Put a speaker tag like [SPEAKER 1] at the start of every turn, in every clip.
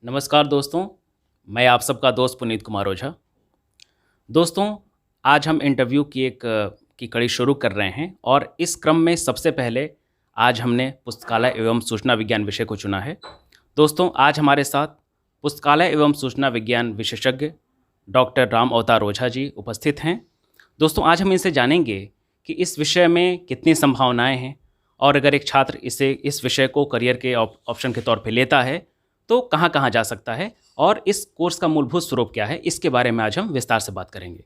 [SPEAKER 1] नमस्कार दोस्तों, मैं आप सबका दोस्त पुनीत कुमार ओझा। दोस्तों, आज हम इंटरव्यू की कड़ी शुरू कर रहे हैं और इस क्रम में सबसे पहले आज हमने पुस्तकालय एवं सूचना विज्ञान विषय को चुना है। दोस्तों, आज हमारे साथ पुस्तकालय एवं सूचना विज्ञान विशेषज्ञ डॉक्टर राम अवतार ओझा जी उपस्थित हैं। दोस्तों, आज हम इनसे जानेंगे कि इस विषय में कितनी संभावनाएँ हैं और अगर एक छात्र इस विषय को करियर के ऑप्शन के तौर पे लेता है, तो कहाँ-कहाँ जा सकता है और इस कोर्स का मूलभूत स्वरूप क्या है, इसके बारे में आज हम विस्तार से बात करेंगे।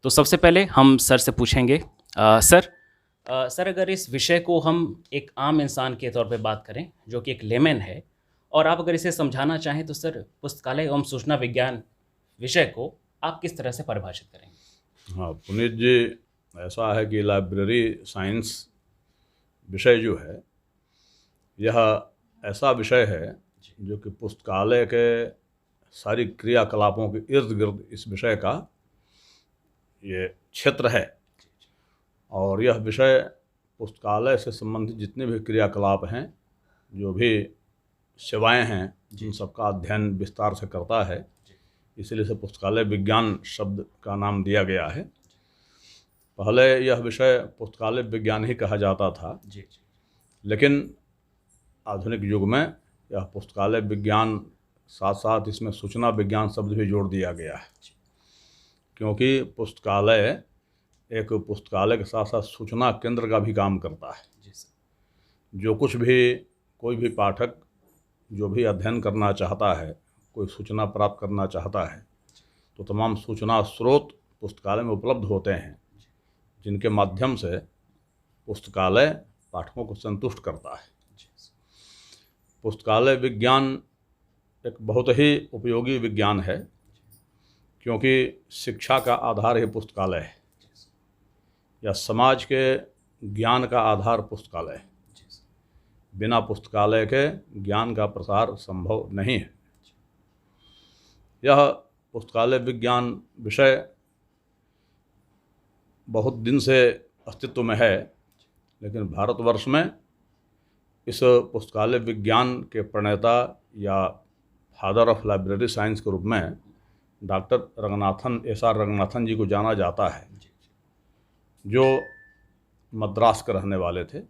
[SPEAKER 1] तो सबसे पहले हम सर से पूछेंगे सर अगर इस विषय को हम एक आम इंसान के तौर पे बात करें, जो कि एक लेमैन है और आप अगर इसे समझाना चाहें तो सर पुस्तकालय एवं सूचना विज्ञान विषय को आप किस तरह से परिभाषित करेंगे?
[SPEAKER 2] हाँ पुनीत जी, ऐसा है कि लाइब्रेरी साइंस विषय जो है यह ऐसा विषय है जो कि पुस्तकालय के सारी क्रियाकलापों के इर्द गिर्द इस विषय का ये क्षेत्र है। और यह विषय पुस्तकालय से संबंधित जितने भी क्रियाकलाप हैं, जो भी सेवाएं हैं, जिन सबका अध्ययन विस्तार से करता है। इसलिए इसे पुस्तकालय विज्ञान शब्द का नाम दिया गया है। पहले यह विषय पुस्तकालय विज्ञान ही कहा जाता था, लेकिन आधुनिक युग में यह पुस्तकालय विज्ञान साथ साथ इसमें सूचना विज्ञान शब्द भी जोड़ दिया गया है, क्योंकि पुस्तकालय एक पुस्तकालय के साथ साथ सूचना केंद्र का भी काम करता है। जो कुछ भी कोई भी पाठक जो भी अध्ययन करना चाहता है, कोई सूचना प्राप्त करना चाहता है, तो तमाम सूचना स्रोत पुस्तकालय में उपलब्ध होते हैं, जिनके माध्यम से पुस्तकालय पाठकों को संतुष्ट करता है। पुस्तकालय विज्ञान एक बहुत ही उपयोगी विज्ञान है, क्योंकि शिक्षा का आधार ही पुस्तकालय है, या समाज के ज्ञान का आधार पुस्तकालय है। बिना पुस्तकालय के ज्ञान का प्रसार संभव नहीं है। यह पुस्तकालय विज्ञान विषय बहुत दिन से अस्तित्व में है, लेकिन भारतवर्ष में इस पुस्तकालय विज्ञान के प्रणेता या फादर ऑफ लाइब्रेरी साइंस के रूप में डॉक्टर रंगनाथन एस.आर. रंगनाथन जी को जाना जाता है, जो मद्रास के रहने वाले थे।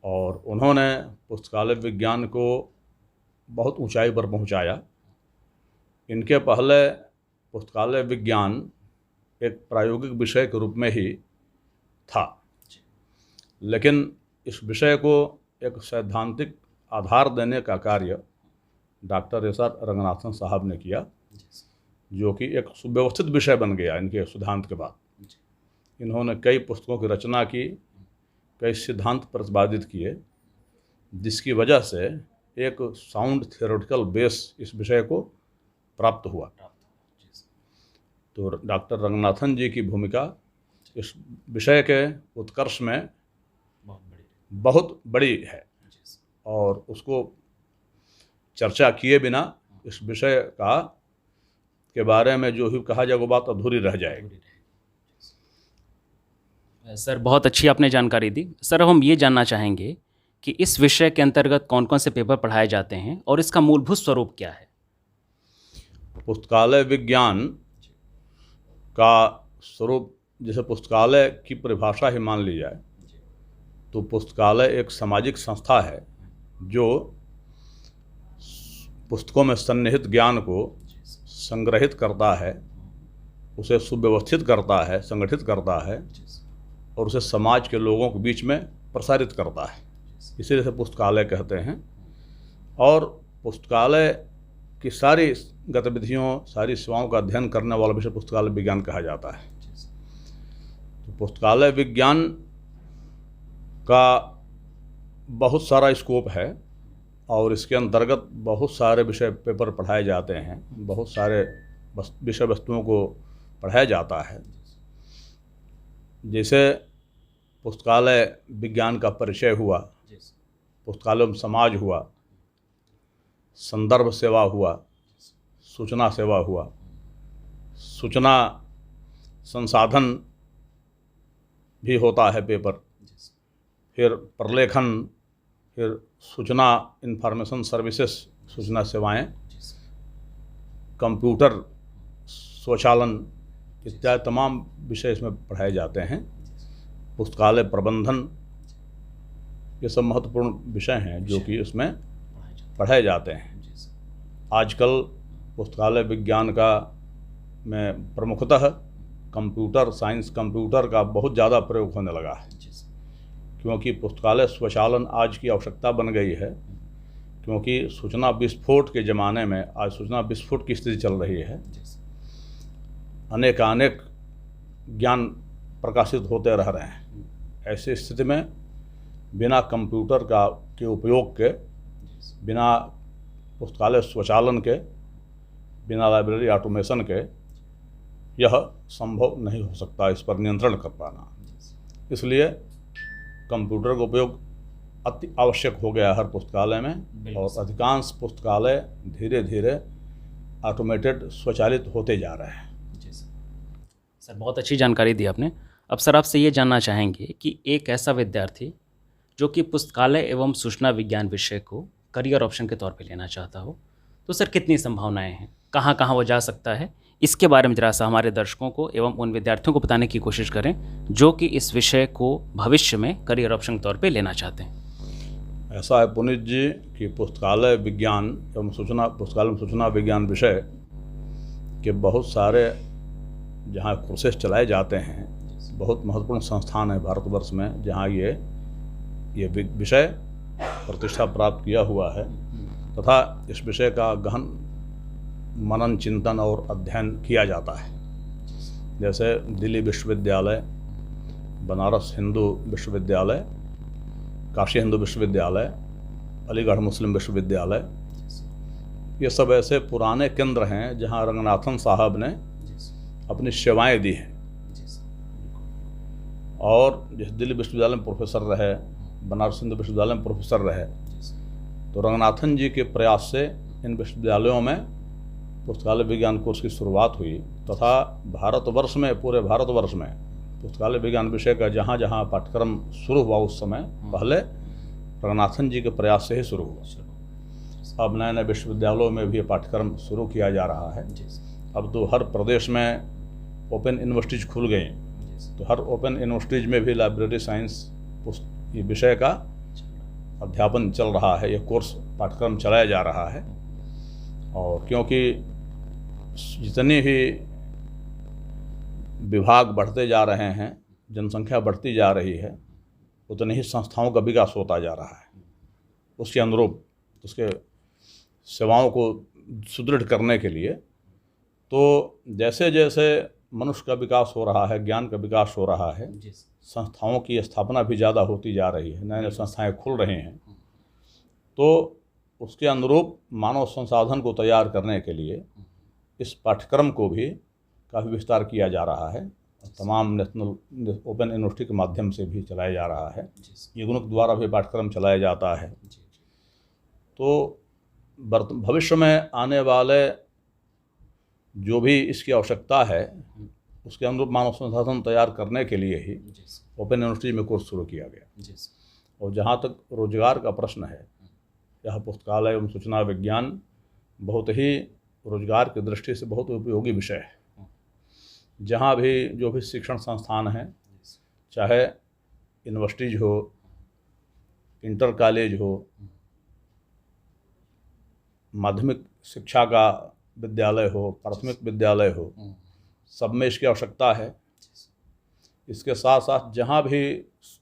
[SPEAKER 2] और उन्होंने पुस्तकालय विज्ञान को बहुत ऊंचाई पर पहुंचाया। इनके पहले पुस्तकालय विज्ञान एक प्रायोगिक विषय के रूप में ही था, लेकिन इस विषय को एक सैद्धांतिक आधार देने का कार्य डॉक्टर एस.आर. रंगनाथन साहब ने किया, जो कि एक सुव्यवस्थित विषय बन गया इनके सिद्धांत के बाद। इन्होंने कई पुस्तकों की रचना की, कई सिद्धांत प्रतिपादित किए, जिसकी वजह से एक साउंड थियोरेटिकल बेस इस विषय को प्राप्त हुआ। तो डॉक्टर रंगनाथन जी की भूमिका इस विषय के उत्कर्ष में बहुत बड़ी है, और उसको चर्चा किए बिना इस विषय का के बारे में जो भी कहा जाए वो बात अधूरी रह जाएगी।
[SPEAKER 1] सर बहुत अच्छी आपने जानकारी दी। सर हम ये जानना चाहेंगे कि इस विषय के अंतर्गत कौन-कौन से पेपर पढ़ाए जाते हैं और इसका मूलभूत स्वरूप क्या है?
[SPEAKER 2] पुस्तकालय विज्ञान का स्वरूप, जैसे पुस्तकालय की परिभाषा ही मान ली जाए, तो पुस्तकालय एक सामाजिक संस्था है जो पुस्तकों में सन्निहित ज्ञान को संग्रहित करता है, उसे सुव्यवस्थित करता है, संगठित करता है, और उसे समाज के लोगों के बीच में प्रसारित करता है। इसीलिए से पुस्तकालय कहते हैं। और पुस्तकालय की सारी गतिविधियों, सारी सेवाओं का अध्ययन करने वाला विषय पुस्तकालय विज्ञान कहा जाता है। तो पुस्तकालय विज्ञान का बहुत सारा स्कोप है, और इसके अंतर्गत बहुत सारे विषय पेपर पढ़ाए जाते हैं, बहुत सारे विषय वस्तुओं को पढ़ाया जाता है। जैसे पुस्तकालय विज्ञान का परिचय हुआ, पुस्तकालय में समाज हुआ, संदर्भ सेवा हुआ, सूचना सेवा हुआ, सूचना संसाधन भी होता है पेपर, फिर प्रलेखन, फिर सूचना इंफॉर्मेशन सर्विसेज सूचना सेवाएं, कंप्यूटर स्वचालन इत्यादि तमाम विषय इसमें पढ़ाए जाते हैं। पुस्तकालय प्रबंधन, ये सब महत्वपूर्ण विषय हैं जो कि इसमें पढ़ाए जाते हैं। आजकल पुस्तकालय विज्ञान का में प्रमुखतः कंप्यूटर साइंस, कंप्यूटर का बहुत ज़्यादा प्रयोग होने लगा है, क्योंकि पुस्तकालय स्वचालन आज की आवश्यकता बन गई है। क्योंकि सूचना विस्फोट के ज़माने में आज सूचना विस्फोट की स्थिति चल रही है। अनेक ज्ञान प्रकाशित होते रह रहे हैं। ऐसी स्थिति में बिना कंप्यूटर के उपयोग के, बिना पुस्तकालय स्वचालन के, बिना लाइब्रेरी ऑटोमेशन के यह संभव नहीं हो सकता, इस पर नियंत्रण कर पाना। इसलिए कंप्यूटर का उपयोग अति आवश्यक हो गया हर पुस्तकालय में, और अधिकांश पुस्तकालय धीरे धीरे ऑटोमेटेड, स्वचालित होते जा रहे हैं।
[SPEAKER 1] सर, बहुत अच्छी जानकारी दी आपने। अब सर, आपसे ये जानना चाहेंगे कि एक ऐसा विद्यार्थी जो कि पुस्तकालय एवं सूचना विज्ञान विषय को करियर ऑप्शन के तौर पे लेना चाहता हो, तो सर कितनी संभावनाएं हैं, कहाँ कहाँ वो जा सकता है, इसके बारे में जरा सा हमारे दर्शकों को एवं उन विद्यार्थियों को बताने की कोशिश करें जो कि इस विषय को भविष्य में करियर ऑप्शन के तौर पे लेना चाहते हैं।
[SPEAKER 2] ऐसा है पुनीत जी कि पुस्तकालय विज्ञान एवं सूचना विज्ञान विषय के बहुत सारे जहाँ कोर्सेज चलाए जाते हैं, बहुत महत्वपूर्ण संस्थान है भारतवर्ष में जहाँ ये विषय प्रतिष्ठा प्राप्त किया हुआ है, तथा इस विषय का गहन मनन, चिंतन और अध्ययन किया जाता है। जैसे दिल्ली विश्वविद्यालय, बनारस हिंदू विश्वविद्यालय, काशी हिंदू विश्वविद्यालय, अलीगढ़ मुस्लिम विश्वविद्यालय, ये सब ऐसे पुराने केंद्र हैं जहां रंगनाथन साहब ने अपनी सेवाएं दी हैं। और जिस दिल्ली विश्वविद्यालय में प्रोफेसर रहे, बनारस हिंदू विश्वविद्यालय में प्रोफेसर रहे, तो रंगनाथन जी के प्रयास से इन विश्वविद्यालयों में पुस्तकालय विज्ञान कोर्स की शुरुआत हुई, तथा भारतवर्ष में, पूरे भारतवर्ष में पुस्तकालय विज्ञान विषय का जहाँ जहाँ पाठ्यक्रम शुरू हुआ उस समय पहले रंगनाथन जी के प्रयास से ही शुरू हुआ। अब नए नए विश्वविद्यालयों में भी ये पाठ्यक्रम शुरू किया जा रहा है। अब तो हर प्रदेश में ओपन यूनिवर्सिटीज खुल गई, तो हर ओपन यूनिवर्सिटीज में भी लाइब्रेरी साइंस ये विषय का अध्यापन चल रहा है, ये कोर्स पाठ्यक्रम चलाया जा रहा है। और क्योंकि जितनी ही विभाग बढ़ते जा रहे हैं, जनसंख्या बढ़ती जा रही है, उतनी ही संस्थाओं का विकास होता जा रहा है। उसके अनुरूप उसके सेवाओं को सुदृढ़ करने के लिए, तो जैसे जैसे मनुष्य का विकास हो रहा है, ज्ञान का विकास हो रहा है, संस्थाओं की स्थापना भी ज़्यादा होती जा रही है, नए नए संस्थाएं खुल रही हैं, तो उसके अनुरूप मानव संसाधन को तैयार करने के लिए इस पाठ्यक्रम को भी काफ़ी विस्तार किया जा रहा है। तमाम नेशनल ओपन यूनिवर्सिटी के माध्यम से भी चलाया जा रहा है, युग्नक द्वारा भी पाठ्यक्रम चलाया जाता है। तो भविष्य में आने वाले जो भी इसकी आवश्यकता है, उसके अनुरूप मानव संसाधन तैयार करने के लिए ही ओपन यूनिवर्सिटी में कोर्स शुरू किया गया। और जहाँ तक रोजगार का प्रश्न है, यह पुस्तकालय एवं सूचना विज्ञान बहुत ही रोजगार की दृष्टि से बहुत उपयोगी विषय है। जहाँ भी जो भी शिक्षण संस्थान हैं, चाहे यूनिवर्सिटीज हो, इंटर कॉलेज हो, माध्यमिक शिक्षा का विद्यालय हो, प्राथमिक विद्यालय हो, सब में इसकी आवश्यकता है। इसके साथ साथ जहाँ भी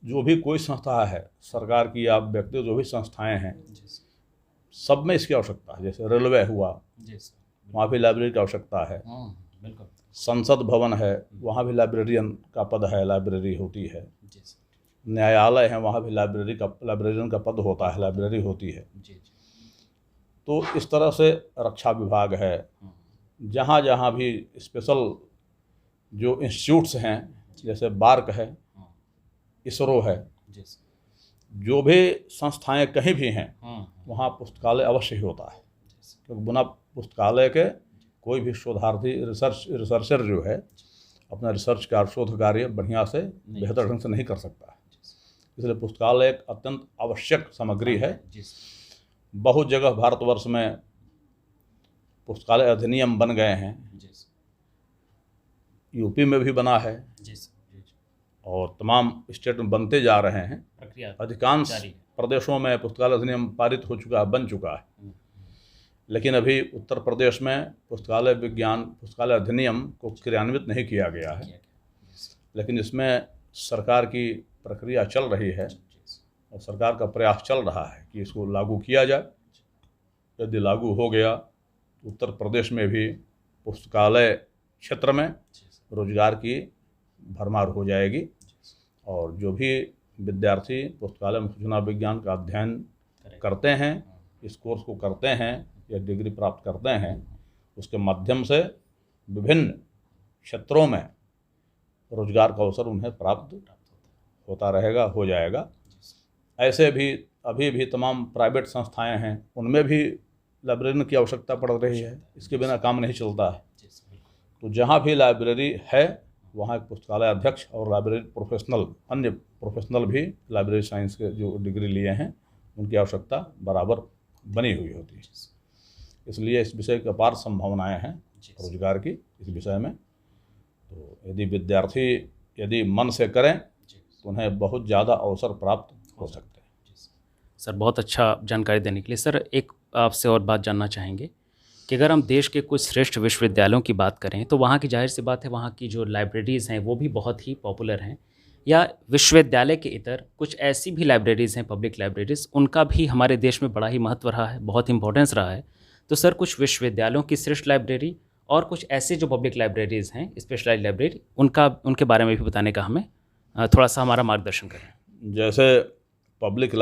[SPEAKER 2] जो भी कोई संस्था है, सरकार की या व्यक्तिगत जो भी संस्थाएं हैं, सब में इसकी आवश्यकता है। जैसे रेलवे हुआ, वहाँ भी लाइब्रेरी की आवश्यकता है। संसद भवन है, वहाँ भी लाइब्रेरियन का पद है, लाइब्रेरी होती है। न्यायालय है, वहाँ भी लाइब्रेरियन का पद होता है, लाइब्रेरी होती है। तो इस तरह से रक्षा विभाग है, जहाँ जहाँ भी स्पेशल जो इंस्टीट्यूट्स हैं, जैसे बार्क है, इसरो है, जो भी संस्थाएं कहीं भी हैं, वहाँ पुस्तकालय अवश्य ही होता है। क्योंकि बिना पुस्तकालय के कोई भी शोधार्थी रिसर्चर जो है अपना रिसर्च का शोध कार्य बढ़िया से बेहतर ढंग से नहीं कर सकता है। इसलिए पुस्तकालय एक अत्यंत आवश्यक सामग्री है। बहुत जगह भारतवर्ष में पुस्तकालय अधिनियम बन गए हैं। यूपी में भी बना है और तमाम स्टेट में बनते जा रहे हैं। अधिकांश प्रदेशों में पुस्तकालय अधिनियम पारित हो चुका है, बन चुका है। लेकिन अभी उत्तर प्रदेश में पुस्तकालय अधिनियम को क्रियान्वित नहीं किया गया है। लेकिन इसमें सरकार की प्रक्रिया चल रही है और सरकार का प्रयास चल रहा है कि इसको लागू किया जाए। यदि लागू हो गया तो उत्तर प्रदेश में भी पुस्तकालय क्षेत्र में रोजगार की भरमार हो जाएगी और जो भी विद्यार्थी पुस्तकालय में सूचना विज्ञान का अध्ययन करते हैं, इस कोर्स को करते हैं या डिग्री प्राप्त करते हैं, उसके माध्यम से विभिन्न क्षेत्रों में रोजगार का अवसर उन्हें प्राप्त होता रहेगा, हो जाएगा। ऐसे भी अभी भी तमाम प्राइवेट संस्थाएं हैं, उनमें भी लाइब्रेरियन की आवश्यकता पड़ रही है। इसके बिना काम नहीं चलता है। तो जहाँ भी लाइब्रेरी है वहाँ एक पुस्तकालय अध्यक्ष और लाइब्रेरी प्रोफेशनल, अन्य प्रोफेशनल भी लाइब्रेरी साइंस के जो डिग्री लिए हैं उनकी आवश्यकता बराबर बनी हुई होती है। इसलिए इस विषय की अपार संभावनाएं हैं रोजगार की इस विषय में। तो यदि विद्यार्थी मन से करें तो उन्हें बहुत ज़्यादा अवसर प्राप्त हो सकते हैं।
[SPEAKER 1] सर, बहुत अच्छा जानकारी देने के लिए। सर, एक आपसे और बात जानना चाहेंगे कि अगर हम देश के कुछ श्रेष्ठ विश्वविद्यालयों की बात करें तो वहाँ की जाहिर सी बात है, वहाँ की जो लाइब्रेरीज़ हैं वो भी बहुत ही पॉपुलर हैं, या विश्वविद्यालय के इतर कुछ ऐसी भी लाइब्रेरीज़ हैं, पब्लिक लाइब्रेरीज़, उनका भी हमारे देश में बड़ा ही महत्व रहा है, बहुत इंपॉर्टेंस रहा है। तो सर, कुछ विश्वविद्यालयों की श्रेष्ठ लाइब्रेरी और कुछ ऐसे जो पब्लिक लाइब्रेरीज़ हैं, स्पेशलाइज्ड लाइब्रेरी, उनके बारे में भी बताने का हमें थोड़ा सा हमारा मार्गदर्शन करें।
[SPEAKER 2] जैसे पब्लिक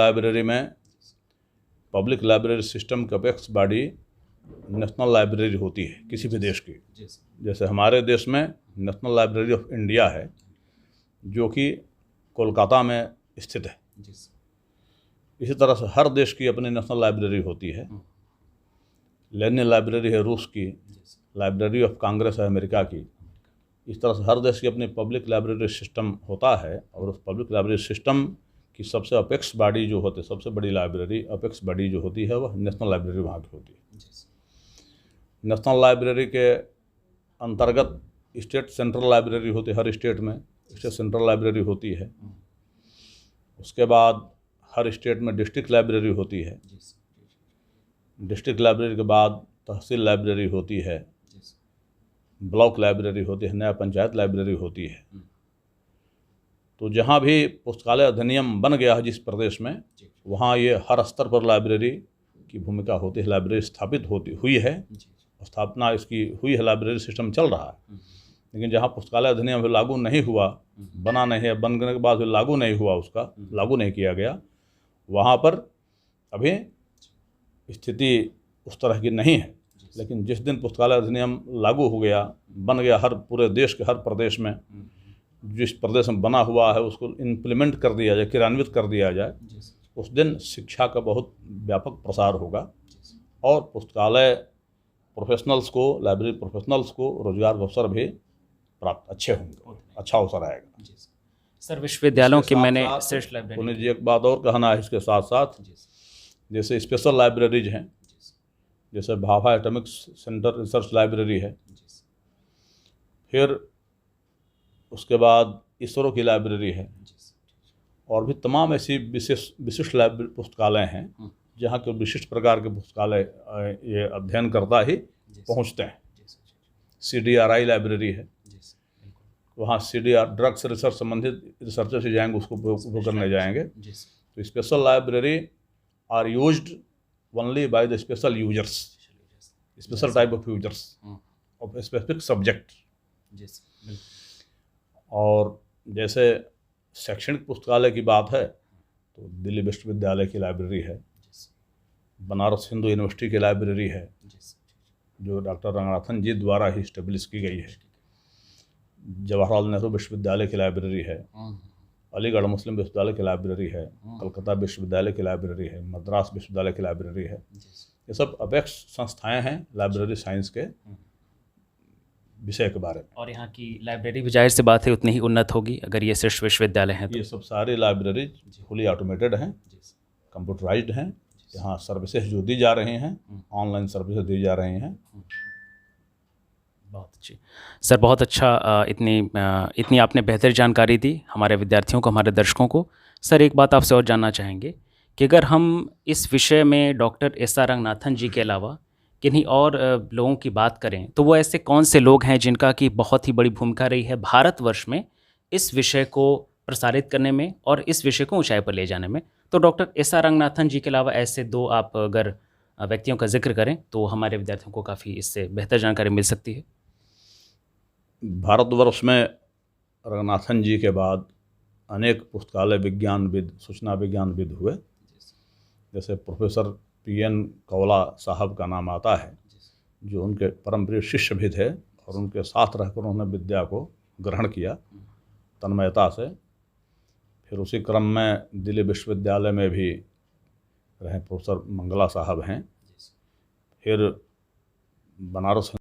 [SPEAKER 2] लाइब्रेरी सिस्टम का अपेक्स बॉडी नेशनल लाइब्रेरी होती है किसी भी देश की। जैसे हमारे देश में नेशनल लाइब्रेरी ऑफ इंडिया है जो कि कोलकाता में स्थित है। इसी तरह से हर देश की अपनी नेशनल लाइब्रेरी होती है। लेनिन लाइब्रेरी है रूस की, लाइब्रेरी ऑफ कांग्रेस है अमेरिका की। इस तरह से हर देश की अपनी पब्लिक लाइब्रेरी सिस्टम होता है और उस पब्लिक लाइब्रेरी सिस्टम की सबसे अपेक्स बॉडी जो होती है, सबसे बड़ी लाइब्रेरी अपेक्स बॉडी जो होती है वह नेशनल लाइब्रेरी वहाँ की होती है। नेशनल लाइब्रेरी के अंतर्गत स्टेट सेंट्रल लाइब्रेरी होती है, हर स्टेट में स्टेट सेंट्रल लाइब्रेरी होती है। उसके बाद हर स्टेट में डिस्ट्रिक्ट लाइब्रेरी होती है। डिस्ट्रिक्ट लाइब्रेरी के बाद तहसील लाइब्रेरी होती है, ब्लॉक लाइब्रेरी होती है, नया पंचायत लाइब्रेरी होती है। तो जहाँ भी पुस्तकालय अधिनियम बन गया है जिस प्रदेश में, वहाँ ये हर स्तर पर लाइब्रेरी की भूमिका होती है। लाइब्रेरी स्थापित हुई है, स्थापना इसकी हुई है, लाइब्रेरी सिस्टम चल रहा है। लेकिन जहाँ पुस्तकालय अधिनियम लागू नहीं हुआ, बना नहीं है, बनने के बाद लागू नहीं हुआ, उसका लागू नहीं किया गया, वहाँ पर अभी स्थिति उस तरह की नहीं है। लेकिन जिस दिन पुस्तकालय अधिनियम लागू हो गया, बन गया, हर पूरे देश के हर प्रदेश में जिस प्रदेश में बना हुआ है उसको इम्प्लीमेंट कर दिया जाए, क्रियान्वित कर दिया जाए, उस दिन शिक्षा का बहुत व्यापक प्रसार होगा और पुस्तकालय प्रोफेशनल्स को, लाइब्रेरी प्रोफेशनल्स को रोजगार के अवसर भी प्राप्त अच्छे होंगे, अच्छा अवसर आएगा।
[SPEAKER 1] सर, विश्वविद्यालयों की मैंने श्रेष्ठ लाइब्रेरी,
[SPEAKER 2] उन्हें जी एक बात और कहना है इसके साथ साथ, जैसे स्पेशल लाइब्रेरीज हैं, जैसे Bhabha atomic centre research library है, फिर उसके बाद इसरो की लाइब्रेरी है, और भी तमाम ऐसी विशिष्ट लाइब्रेरी पुस्तकालय हैं जहाँ के विशिष्ट प्रकार के पुस्तकालय ये अध्ययन करता ही पहुँचते हैं। CDRI लाइब्रेरी है, वहाँ CDR ड्रग्स रिसर्च संबंधित रिसर्चर से जाएंगे, उसको उपयोग करने जाएंगे। तो special library are used only by the special users, special type of users of a specific subject. और जैसे शैक्षणिक पुस्तकालय की बात है तो दिल्ली विश्वविद्यालय की लाइब्रेरी है, बनारस हिंदू यूनिवर्सिटी की लाइब्रेरी है जो डॉक्टर रंगनाथन जी द्वारा ही इस्टेब्लिश की गई है, जवाहरलाल नेहरू विश्वविद्यालय की लाइब्रेरी है, अलीगढ़ मुस्लिम विश्वविद्यालय की लाइब्रेरी है, कलकत्ता विश्वविद्यालय की लाइब्रेरी है, मद्रास विश्वविद्यालय की लाइब्रेरी है। ये सब अपेक्स संस्थाएं हैं लाइब्रेरी साइंस के विषय के बारे में।
[SPEAKER 1] और यहाँ की लाइब्रेरी भी जाहिर सी बात है उतनी ही उन्नत होगी अगर ये श्रेष्ठ विश्वविद्यालय हैं तो।
[SPEAKER 2] ये सब सारी लाइब्रेरी फुली ऑटोमेटेड हैं, कंप्यूटराइज्ड हैं, यहाँ सर्विसेज जो दी जा रही हैं, ऑनलाइन सर्विसेज दी जा रही हैं।
[SPEAKER 1] बहुत अच्छी सर, बहुत अच्छा। इतनी आपने बेहतर जानकारी दी हमारे विद्यार्थियों को, हमारे दर्शकों को। सर, एक बात आपसे और जानना चाहेंगे कि अगर हम इस विषय में डॉक्टर एस.आर. रंगनाथन जी के अलावा किन्हीं और लोगों की बात करें, तो वो ऐसे कौन से लोग हैं जिनका कि बहुत ही बड़ी भूमिका रही है भारतवर्ष में इस विषय को प्रसारित करने में और इस विषय को ऊंचाई पर ले जाने में? तो डॉक्टर एस.आर. रंगनाथन जी के अलावा ऐसे दो आप अगर व्यक्तियों का जिक्र करें तो हमारे विद्यार्थियों को काफ़ी इससे बेहतर जानकारी मिल सकती है।
[SPEAKER 2] भारतवर्ष में रंगनाथन जी के बाद अनेक पुस्तकालय विज्ञानविद, सूचना विज्ञानविद हुए। जैसे प्रोफेसर P.N. कौला साहब का नाम आता है, जो उनके परम प्रिय शिष्य भी थे और उनके साथ रहकर उन्होंने विद्या को ग्रहण किया तन्मयता से। फिर उसी क्रम में दिल्ली विश्वविद्यालय में भी रहे प्रोफेसर मंगला साहब हैं। फिर बनारस